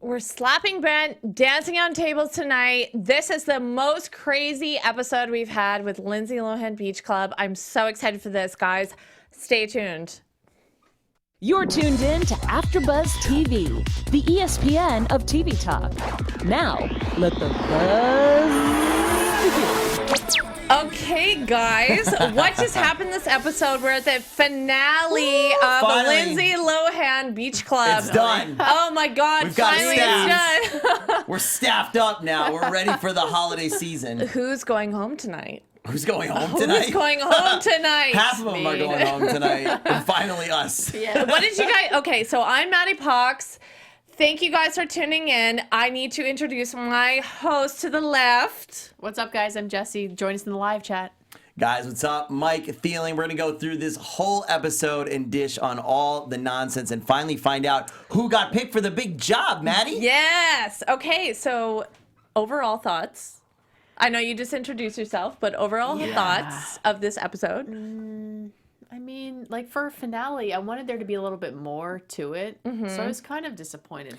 We're slapping Brent, dancing on tables tonight. This is the most crazy episode we've had with Lindsay Lohan Beach Club. I'm so excited for this, guys. Stay tuned. You're tuned in to AfterBuzz TV, the ESPN of TV talk. Now, let the buzz begin. Okay, guys, what just happened this episode? We're at the finale of finally. Lindsay Lohan Beach Club. It's done. Oh my God, We've got finally staff. it's done. We're staffed up now. We're ready for the holiday season. Who's going home tonight? Who's going home tonight? Who's going home tonight? Half of them are Me. going home tonight. And finally us. Yeah. What did you guys... Okay, so I'm Maddie Pocks. Thank you guys for tuning in. I need to introduce my host to the left. What's up, guys? I'm Jessie. Join us in the live chat. Guys, what's up? Mike Thieling. We're going to go through this whole episode and dish on all the nonsense and finally find out who got picked for the big job, Maddie. Yes. Okay, so overall thoughts. I know you just introduced yourself, but overall thoughts of this episode. I mean, like, for a finale, I wanted there to be a little bit more to it. So I was kind of disappointed.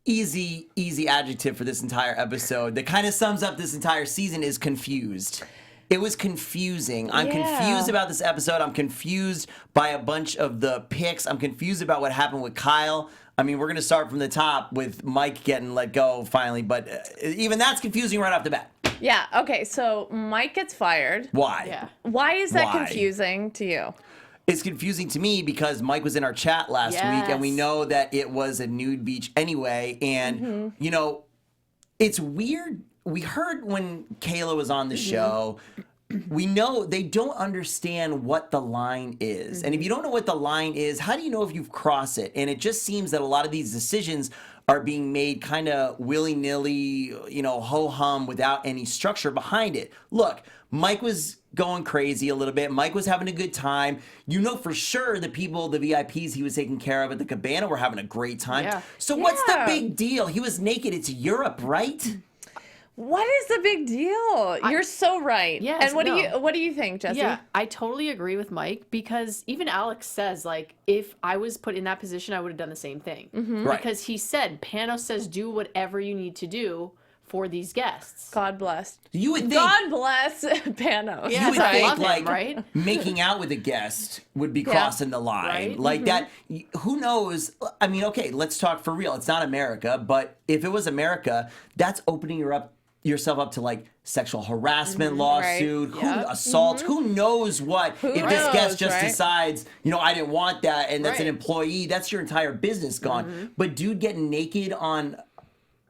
Easy adjective for this entire episode that kind of sums up this entire season is confused. It was confusing. I'm confused about this episode. I'm confused by a bunch of the picks. I'm confused about what happened with Kyle. I mean, we're going to start from the top with Mike getting let go finally, but even that's confusing right off the bat. Yeah, okay, so Mike gets fired. Why? Yeah. Why is that Why? confusing to you? It's confusing to me because Mike was in our chat last week, and we know that it was a nude beach anyway. And, you know, it's weird. We heard when Kayla was on the show, we know they don't understand what the line is. And if you don't know what the line is, how do you know if you've crossed it? And it just seems that a lot of these decisions are being made kind of willy-nilly, you know, ho-hum without any structure behind it. Look, Mike was going crazy a little bit. Mike was having a good time. You know for sure the people, the VIPs he was taking care of at the cabana were having a great time. Yeah. So what's the big deal? He was naked. It's Europe, right? What is the big deal? You're so right. Yes, and what do you think, Jessie? Yeah, I totally agree with Mike because even Alex says, like, if I was put in that position, I would have done the same thing. Right. Because he said, Panos says, do whatever you need to do for these guests. God bless. You would think God bless Panos. Yeah. you would I think love him, like right? making out with a guest would be crossing the line. Right? Like that, who knows? I mean, okay, let's talk for real. It's not America, but if it was America, that's opening yourself up to like sexual harassment lawsuit, assault, who knows what. If this knows, guest just right? decides, you know, I didn't want that, and that's an Right. employee, that's your entire business gone. But dude getting naked on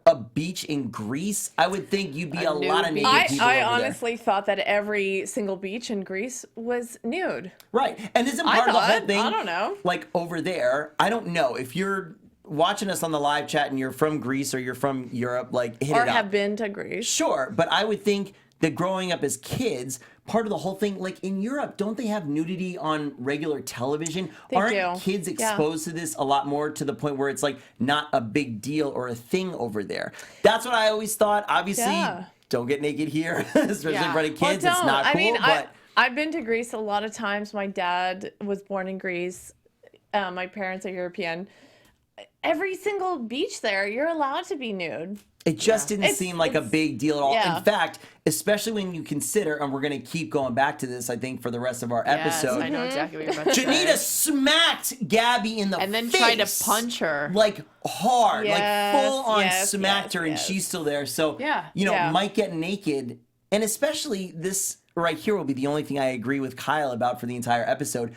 a beach in Greece, I would think you'd be a lot of nude naked beach. people I over there. honestly thought that every single beach in Greece was nude. Right. And isn't I part of the whole thought. thing, I don't know. like over there, I don't know, if you're watching us on the live chat and you're from Greece or you're from Europe, like hit Or it up. have been to Greece. Sure, but I would think that growing up as kids, part of the whole thing, like in Europe, don't they have nudity on regular television? They Aren't do. kids Yeah. exposed to this a lot more to the point where it's like not a big deal or a thing over there? That's what I always thought. Obviously, don't get naked here, especially in front of kids. Well, it's don't. not cool, I mean, but I've been to Greece a lot of times. My dad was born in Greece. My parents are European. Every single beach there, you're allowed to be nude. it just didn't seem like a big deal at all. Yeah. In fact, especially when you consider, and we're going to keep going back to this, I think, for the rest of our Yes, episode. I know exactly what you're about to Janita say. smacked Gabby in the And then face, tried to punch her. like hard, Yes, like full on yes, smacked yes, her, and yes. she's still there. So, Yeah. you know, Yeah. Mike getting naked, and especially this right here will be the only thing I agree with Kyle about for the entire episode.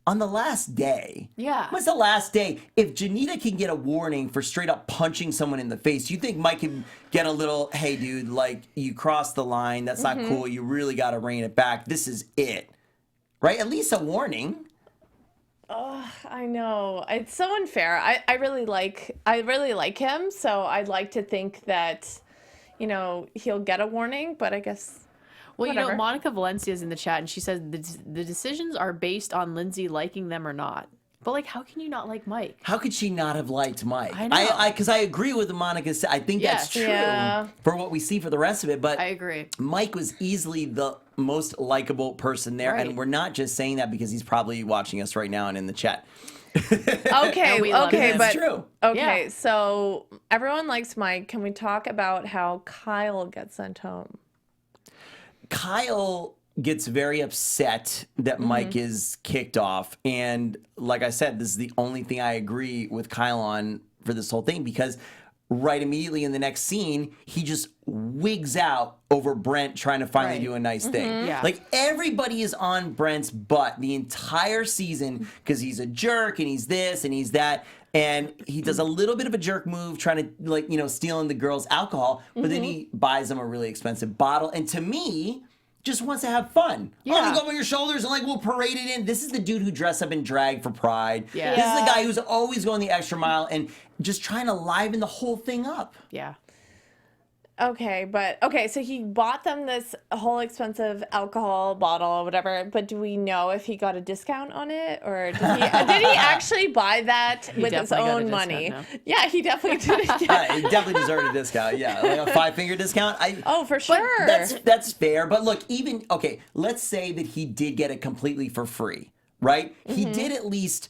On the last day, Yeah. what's the last day? If Janita can get a warning for straight up punching someone in the face, you think Mike can get a little, hey, dude, like, you crossed the line. That's not cool. You really got to rein it back. This is it. Right? At least a warning. I know. It's so unfair. I really like him, so I'd like to think that, you know, he'll get a warning, but I guess Well, you know, whatever. Monica Valencia is in the chat, and she says the decisions are based on Lindsay liking them or not. But, like, how can you not like Mike? How could she not have liked Mike? I know. Because I agree with Monica said. I think that's Yes. true Yeah. for what we see for the rest of it. But I agree. Mike was easily the most likable person there. Right. And we're not just saying that because he's probably watching us right now and in the chat. Okay, And we love okay, it. but It's true. okay, Yeah. so everyone likes Mike. Can we talk about how Kyle gets sent home? Kyle gets very upset that Mike is kicked off. And like I said, this is the only thing I agree with Kyle on for this whole thing, because right immediately in the next scene, he just wigs out over Brent trying to finally Right. do a nice thing. Yeah. Like, everybody is on Brent's butt the entire season because he's a jerk and he's this and he's that. And he does a little bit of a jerk move trying to, like, stealing the girl's alcohol, but then he buys them a really expensive bottle. And to me, just wants to have fun. Oh, Yeah. you go over your shoulders and, like, we'll parade it in. This is the dude who dressed up in drag for Pride. Yeah. This is the guy who's always going the extra mile and just trying to liven the whole thing up. Yeah. Okay, so he bought them this whole expensive alcohol bottle or whatever, but do we know if he got a discount on it, or did he actually buy that with his definitely got a own discount, money? no. Yeah, he definitely did. He definitely deserved a discount. Yeah, like a 5-finger discount. Oh, for sure. That's fair. But look, okay, let's say that he did get it completely for free, right? He did at least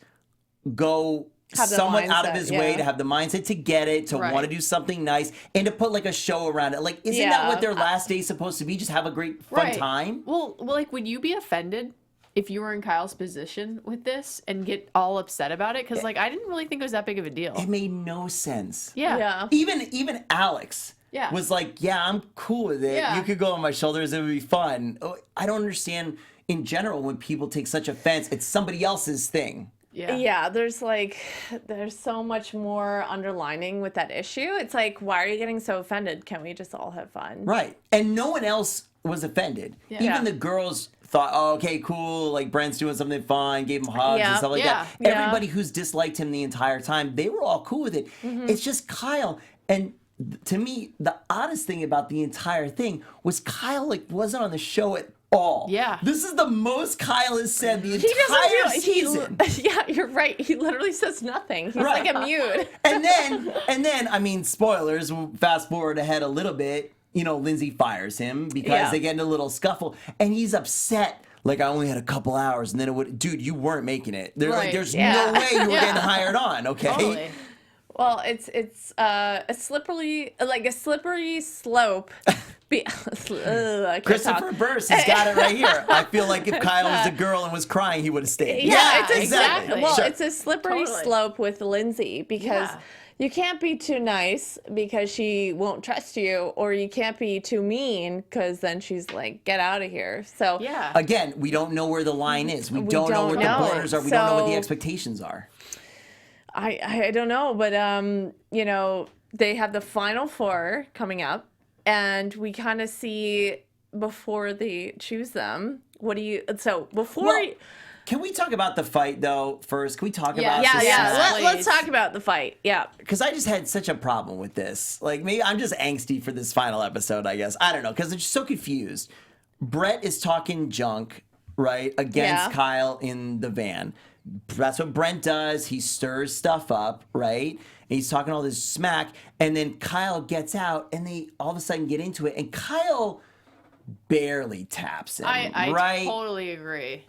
go Have the somewhat out of mindset, his way yeah. to have the mindset to get it, to Right. want to do something nice, and to put like a show around it. Like, isn't Yeah. that what their last day's supposed to be? Just have a great fun Right. time? Well, like, would you be offended if you were in Kyle's position with this and get all upset about it? Because, like, I didn't really think it was that big of a deal. It made no sense. Yeah. Yeah. Even Alex Yeah. was like, yeah, I'm cool with it. Yeah. You could go on my shoulders. It would be fun. Oh, I don't understand in general when people take such offense. It's somebody else's thing. Yeah. Yeah, there's so much more underlining with that issue. It's like, why are you getting so offended? Can we just all have fun? Right. And no one else was offended. Yeah. Even the girls thought, oh, okay, cool. Like, Brent's doing something fun, gave him hugs Yeah. and stuff like Yeah. that. Everybody who's disliked him the entire time, they were all cool with it. It's just Kyle. And to me, the oddest thing about the entire thing was Kyle, like, wasn't on the show at all. Yeah. This is the most Kyle has said the He entire doesn't do season. Yeah, you're right. He literally says nothing. He's Right. like a mute. And then, I mean, spoilers, we'll fast forward ahead a little bit. Lindsay fires him because Yeah. they get in a little scuffle, and he's upset. Like, I only had a couple hours, and then dude, you weren't making it. Right. There's Yeah. no way you were Yeah. getting hired on, okay? Totally. Well, it's a slippery slope. I can't Christopher talk. Burse has got it right here. I feel like if Kyle was a girl and was crying, he would have stayed. Yeah, Yeah, exactly. Well, Sure. it's a slippery Totally. slope with Lindsay because Yeah. you can't be too nice because she won't trust you, or you can't be too mean because then she's like, get out of here. So Yeah. Again, we don't know where the line is. We don't know don't what know. the borders are. We don't know what the So- expectations are. I don't know, but they have the final four coming up, and we kind of see before they choose them. Well, can we talk about the fight, though, first? Can we talk about yeah, the yeah. smack? Let's talk about the fight. Yeah. Because I just had such a problem with this. Like, maybe I'm just angsty for this final episode, I guess. I don't know, because I'm just so confused. Brett is talking junk, right, against Yeah. Kyle in the van. That's what Brent does. He stirs stuff up, right? And he's talking all this smack. And then Kyle gets out, and they all of a sudden get into it. And Kyle barely taps him, I right? totally agree.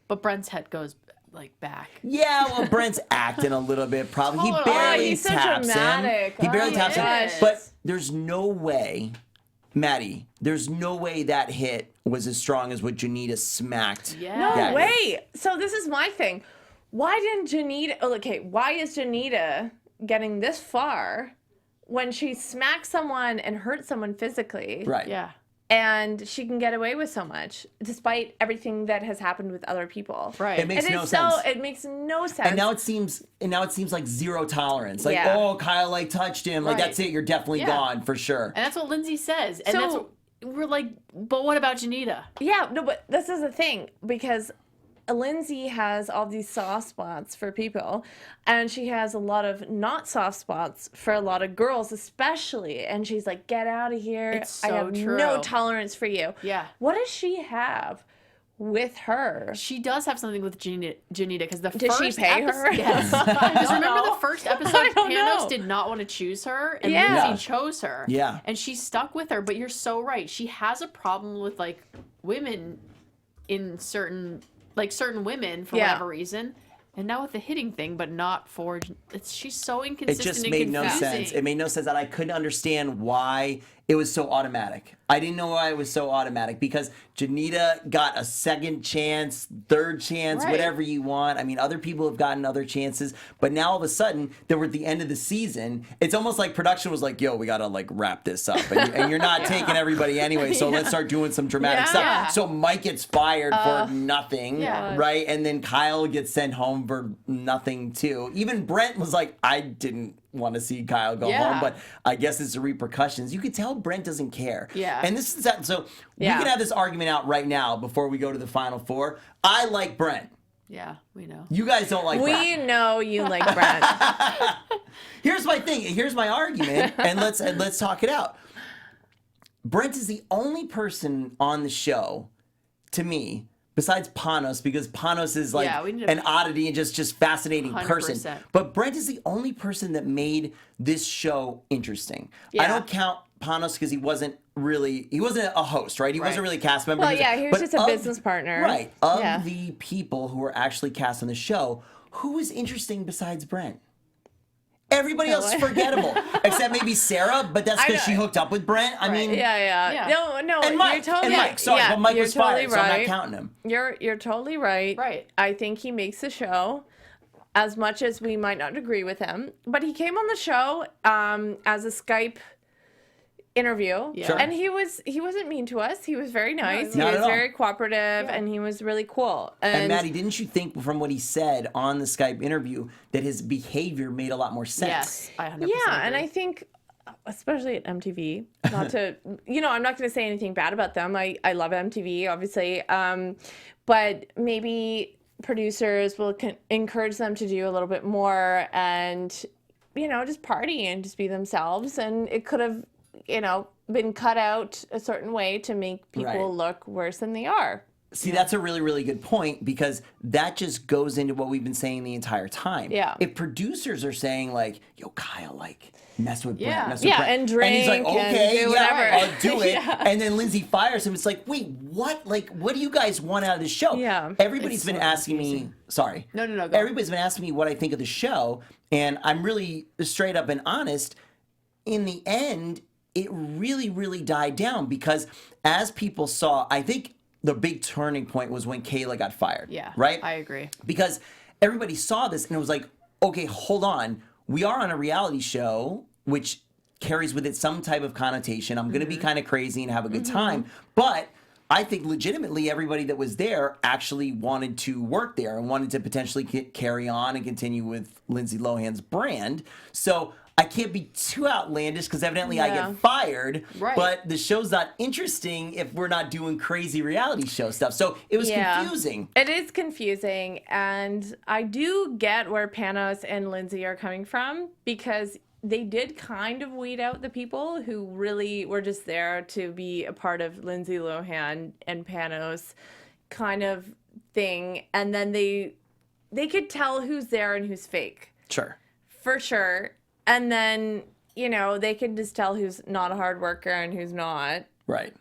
But Brent's head goes, like, back. Yeah, well, Brent's acting a little bit, probably. Totally. He barely He's so taps dramatic. him. He barely Oh, taps yes. him. But there's no way, Maddie, there's no way that hit was as strong as what Janita smacked. Yeah. No Yeah. way. So this is my thing. Why didn't Janita? Okay, why is Janita getting this far when she smacks someone and hurts someone physically? Right. Yeah. And she can get away with so much, despite everything that has happened with other people. Right. It makes And no it's sense. it makes no sense. And now it seems like zero tolerance. Like, Yeah. oh, Kyle like touched him. Like, Right. that's it. You're definitely Yeah. gone for sure. And that's what Lindsay says. And So- that's what we're like, but what about Janita? Yeah, no, but this is the thing, because Lindsay has all these soft spots for people, and she has a lot of not soft spots for a lot of girls, especially. And she's like, "Get out of here! It's I so have true. no tolerance for you." Yeah. What does she have with her? She does have something with Janita because the Did she first pay her? Yes. Because remember the first episode, I don't Panos know. did not want to choose her, and Yeah. Lindsay chose her. Yeah. And she stuck with her. But you're so right. She has a problem with, like, women in certain women for Yeah. whatever reason. And now with the hitting thing, but not for she's so It inconsistent. just made no sense. It made no sense, and I couldn't understand why it was so automatic. I didn't know why it was so automatic because Janita got a second chance, third chance, whatever you want. I mean, other people have gotten other chances, but now all of a sudden that we're at the end of the season, it's almost like production was like, "Yo, we gotta like wrap this up," and you're not taking everybody anyway, so let's start doing some dramatic stuff. So Mike gets fired for nothing, right? And then Kyle gets sent home for nothing too. Even Brent was like, "I didn't want to see Kyle go home, but I guess it's the repercussions." You could tell Brent doesn't care. And this is that. So we can have this argument out right now before we go to the final four. I like Brent. Yeah, we know. You guys don't like Brent. We know you like Brent. Here's my thing. Here's my argument, and let's talk it out. Brent is the only person on the show, to me, besides Panos, because Panos is like an oddity and just fascinating 100%. person. But Brent is the only person that made this show interesting. I don't count Panos because he wasn't a host, right? He wasn't really a cast member. Well, he was just a business partner. Right. Of the people who were actually cast on the show, who was interesting besides Brent? Everybody else is forgettable, except maybe Sarah, but that's because she hooked up with Brent. I mean, no, and Mike, you're totally but Mike was totally fired, so I'm not counting him. You're totally right. Right. I think he makes the show, as much as we might not agree with him. But he came on the show as a Skype interview, and he wasn't mean to us. He was very nice. He was very cooperative, and he was really cool. And Maddie, didn't you think from what he said on the Skype interview that his behavior made a lot more sense? Yes, I 100% agree. And I think, especially at MTV, not to, I'm not going to say anything bad about them. I love MTV, obviously, but maybe producers will encourage them to do a little bit more and, just party and just be themselves. And it could have been cut out a certain way to make people look worse than they are. See, that's a really, really good point because that just goes into what we've been saying the entire time. If producers are saying like, "Yo, Kyle, like, mess with Brent, mess with Brent," and drink, and he's like, "Okay, do whatever. I'll do it," and then Lindsay fires him. It's like, wait, what? Like, what do you guys want out of the show? Everybody's been asking me. Sorry. No. Go. Everybody's been asking me what I think of the show, and I'm really straight up and honest. In the end, it really, really died down because as people saw, I think the big turning point was when Kayla got fired. Yeah. Right? I agree. Because everybody saw this and it was like, okay, hold on. We are on a reality show, which carries with it some type of connotation. I'm going to be kind of crazy and have a good time. But I think legitimately everybody that was there actually wanted to work there and wanted to potentially carry on and continue with Lindsay Lohan's brand. So I can't be too outlandish because evidently I get fired, but the show's not interesting if we're not doing crazy reality show stuff. So it was confusing. It is confusing, and I do get where Panos and Lindsay are coming from because they did kind of weed out the people who really were just there to be a part of Lindsay Lohan and Panos kind of thing, and then they could tell who's there and who's fake. Sure. For sure. And then, they can just tell who's not a hard worker and who's not. Right.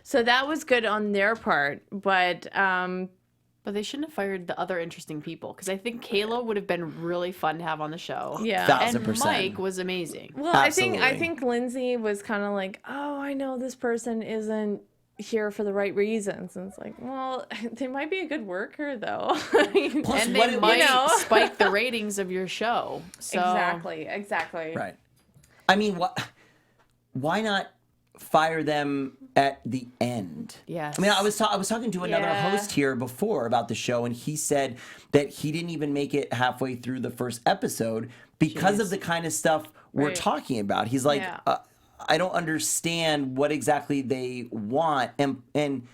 So that was good on their part. But they shouldn't have fired the other interesting people because I think Kayla would have been really fun to have on the show. Yeah. 1000%. And Mike was amazing. Well, I think Lindsay was kind of like, oh, I know this person isn't here for the right reasons, and it's like, well, they might be a good worker though. Plus, and they might spike the ratings of your show. So. Exactly. Right. I mean, why not fire them at the end? Yes. I mean, I was talking to another host here before about the show, and he said that he didn't even make it halfway through the first episode because of the kind of stuff we're talking about. He's like, I don't understand what exactly they want. And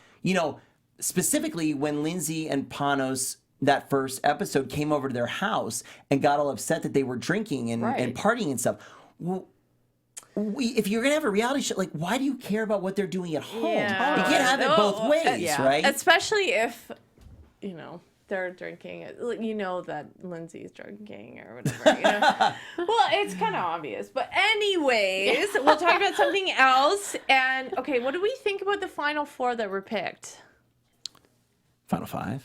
specifically when Lindsay and Panos, that first episode, came over to their house and got all upset that they were drinking and partying and stuff. Well, if you're going to have a reality show, like, why do you care about what they're doing at home? Yeah. You can't have it both ways, right? Especially if, they're drinking, that Lindsay's drinking or whatever, Well, it's kind of obvious. But anyways, we'll talk about something else. And, okay, what do we think about the final four that were picked? Final five?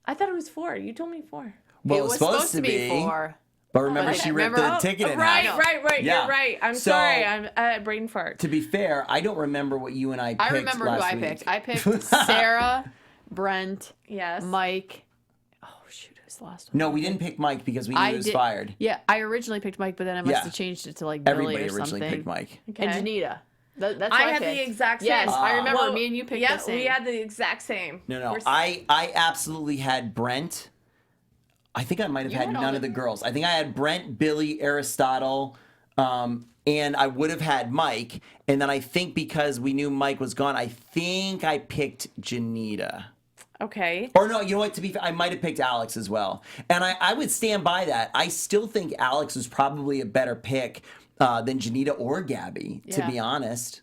I thought it was 4. You told me 4. Well, it was supposed to be 4. But remember, Okay. she ripped the ticket in half. Right. Yeah. You're right. I'm So- sorry. I'm brain fart. To be fair, I don't remember what you and I picked I remember who last I week. picked. I picked Sarah, Brent, Yes. Mike. Oh shoot, who's the last one? No, we didn't pick Mike because we knew he was fired. Yeah, I originally picked Mike, but then I must Yeah. have changed it to like Everybody Billy or originally something. picked Mike. Okay. And Janita. That's what I I had picked. the exact same. Yes, I remember. Well, Me and you picked yeah, the same. we had the exact same. No. We're I absolutely had Brent. I think I might have You had had all none the- of the girls. I think I had Brent, Billy, Aristotle, and I would have had Mike. And then I think because we knew Mike was gone, I think I picked Janita. Okay. Or no, you know what? To be fair, I might have picked Alex as well. And I would stand by that. I still think Alex was probably a better pick than Janita or Gabby, to Yeah. be honest.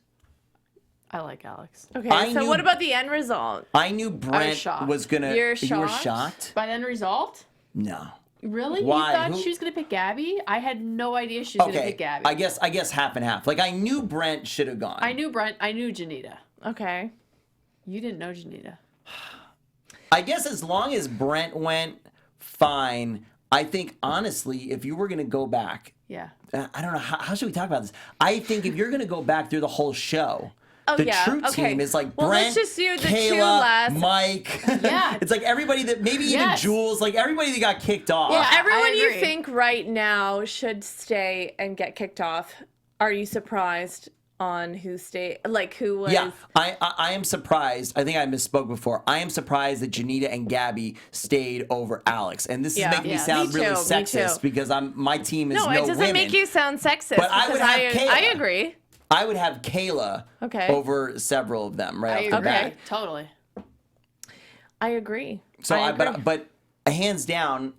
I like Alex. Okay. I So knew- what about the end result? I knew Brent shocked. was going to... You're You were shocked? shocked? By the end result? No. Really? Why? You thought Who- she was gonna pick Gabby? I had no idea she was gonna Okay, pick Gabby. I guess half and half. Like, I knew Brent should have gone. I knew Brent. I knew Janita. Okay. You didn't know Janita. I guess as long as Brent went, fine. I think, honestly, if you were going to go back... Yeah. I don't know, how should we talk about this? I think if you're going to go back through the whole show... Oh, the yeah, true okay. team is like Well, Brent, let's just do the two Kayla, last- Mike. Yeah. It's like everybody that, maybe even Yes. Jules, like everybody that got kicked off. Well, Yeah, everyone I you agree. think right now should stay and get kicked off. Are you surprised on who stayed? Like who was? Yeah, I am surprised. I think I misspoke before. I am surprised that Janita and Gabby stayed over Alex. And this is Yeah. making me Yeah, sound me really too, me sexist too. because my team is No, no it doesn't women. make you sound sexist. But I would because have Kayla. I agree. I would have Kayla Okay. over several of them right I off the agree. bat. Totally. I agree. So I agree. but hands down,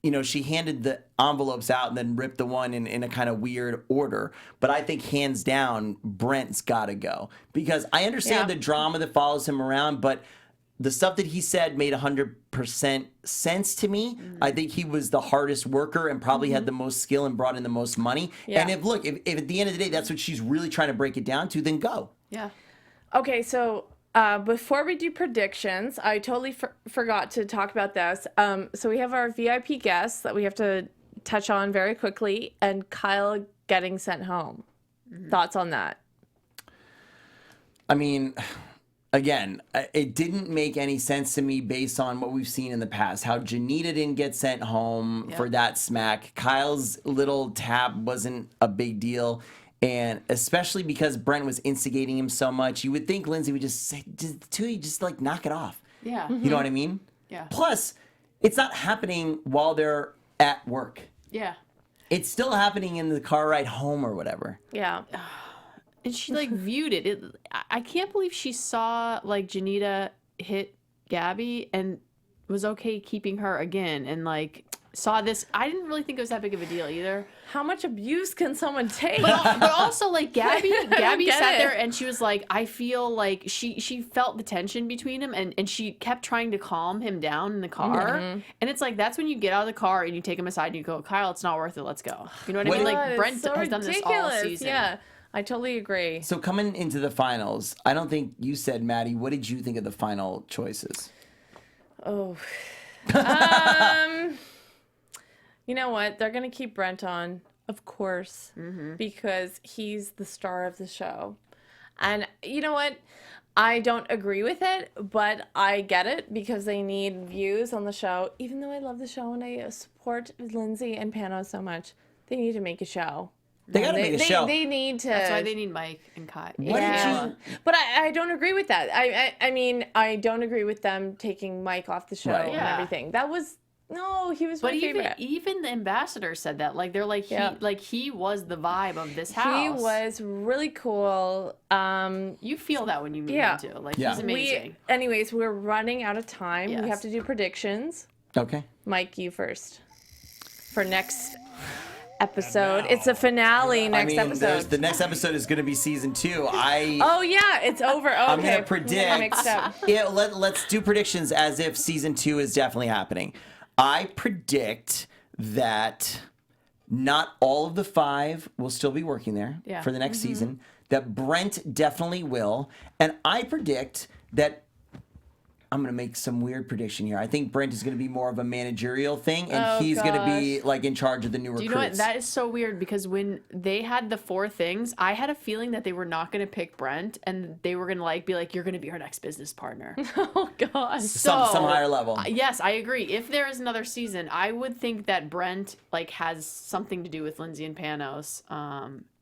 you know, she handed the envelopes out and then ripped the one in a kind of weird order. But I think hands down, Brent's got to go because I understand Yeah. the drama that follows him around, but the stuff that he said made 100% sense to me. I think he was the hardest worker and probably had the most skill and brought in the most money. Yeah. And if at the end of the day, that's what she's really trying to break it down to, then go. Yeah. Okay, so before we do predictions, I totally forgot to talk about this. So we have our VIP guests that we have to touch on very quickly, and Kyle getting sent home. Thoughts on that? I mean, again, it didn't make any sense to me based on what we've seen in the past. How Janita didn't get sent home for that smack. Kyle's little tap wasn't a big deal. And especially because Brent was instigating him so much, you would think Lindsay would just say, the two of you just like knock it off. Yeah. You know what I mean? Yeah. Plus, it's not happening while they're at work. Yeah. It's still happening in the car ride home or whatever. Yeah. And she like viewed it. I can't believe she saw like Janita hit Gabby and was okay keeping her again and like saw this. I didn't really think it was that big of a deal either. How much abuse can someone take? But also like Gabby get sat it. there and she was like, I feel like she felt the tension between them and she kept trying to calm him down in the car. And it's like that's when you get out of the car and you take him aside and you go, Kyle, it's not worth it. Let's go. You know what I mean? God, Like it's Brent so has done this all ridiculous. season. Yeah, I totally agree. So coming into the finals, I don't think you said, Maddie, what did you think of the final choices? Oh. You know what? They're going to keep Brent on, of course, because he's the star of the show. And you know what? I don't agree with it, but I get it because they need views on the show. Even though I love the show and I support Lindsay and Pano so much, they need to make a show. They got to make a show. They need to. That's why they need Mike and Kai. What Yeah. did you... But I don't agree with that. I mean, I don't agree with them taking Mike off the show Right. and Yeah. everything. That was, no, he was But my favorite. even the ambassador said that. Like they're like Yeah. he was the vibe of this house. He was really cool. You feel that when you meet Yeah. him too. Like Yeah. he's amazing. Anyways, we're running out of time. We Yes. have to do predictions. Okay. Mike, you first. For next episode. It's a finale next episode. The next episode is going to be season 2. Oh, yeah, it's over. Okay. I'm going to predict. I mixed up. Yeah, let's do predictions as if season 2 is definitely happening. I predict that not all of the 5 will still be working there Yeah. for the next season. That Brent definitely will. And I predict that I'm going to make some weird prediction here. I think Brent is going to be more of a managerial thing, and he's going to be like in charge of the new recruits. You know what? That is so weird because when they had the 4 things, I had a feeling that they were not going to pick Brent, and they were going to be like, you're going to be our next business partner. Oh gosh. Some higher level. Yes, I agree. If there is another season, I would think that Brent has something to do with Lindsay and Panos.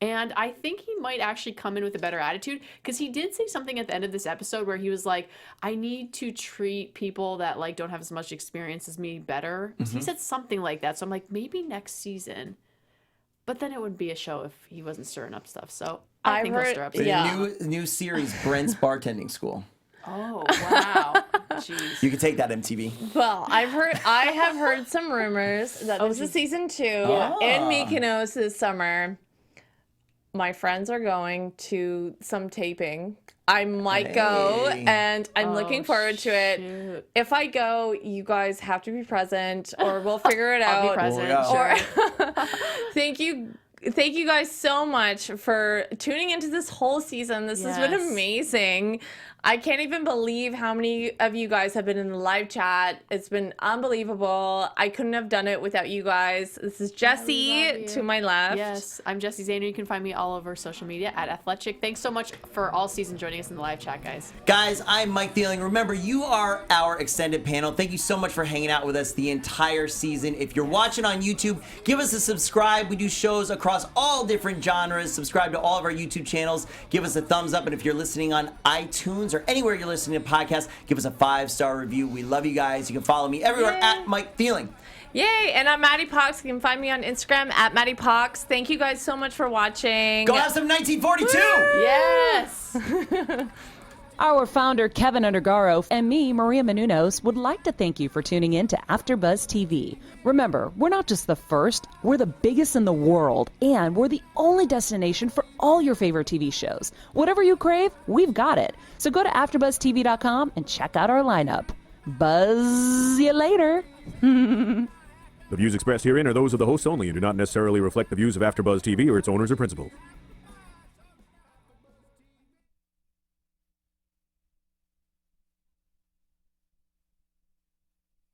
And I think he might actually come in with a better attitude because he did say something at the end of this episode where he was like, I need to treat people that don't have as much experience as me better. He said something like that. So I'm like, maybe next season. But then it would be a show if he wasn't stirring up stuff. So I think he'll stir up stuff. Yeah. New series, Brent's Bartending School. Oh, wow. Jeez. You can take that, MTV. Well, I have heard some rumors that this is season 2 in Mykonos this summer. My friends are going to some taping. I might go, and I'm looking forward to it. If I go, you guys have to be present, or we'll figure it out. I'll be present. Or thank you guys so much for tuning into this whole season. This has been amazing. I can't even believe how many of you guys have been in the live chat. It's been unbelievable. I couldn't have done it without you guys. This is Jessie to my left. Yes, I'm Jessie Zahner. You can find me all over social media at Athletic. Thanks so much for all season joining us in the live chat, guys. Guys, I'm Mike Thieling. Remember, you are our extended panel. Thank you so much for hanging out with us the entire season. If you're watching on YouTube, give us a subscribe. We do shows across all different genres. Subscribe to all of our YouTube channels. Give us a thumbs up. And if you're listening on iTunes or anywhere you're listening to podcasts, give us a 5-star review. We love you guys. You can follow me everywhere at Mike Thieling. Yay! And I'm Maddie Pocks. You can find me on Instagram at Maddie Pocks. Thank you guys so much for watching. Go have some 1942! Yes! Our founder, Keven Undergaro, and me, Maria Menounos, would like to thank you for tuning in to AfterBuzz TV. Remember, we're not just the first, we're the biggest in the world, and we're the only destination for all your favorite TV shows. Whatever you crave, we've got it. So go to AfterBuzzTV.com and check out our lineup. Buzz you later. The views expressed herein are those of the hosts only and do not necessarily reflect the views of AfterBuzz TV or its owners or principals.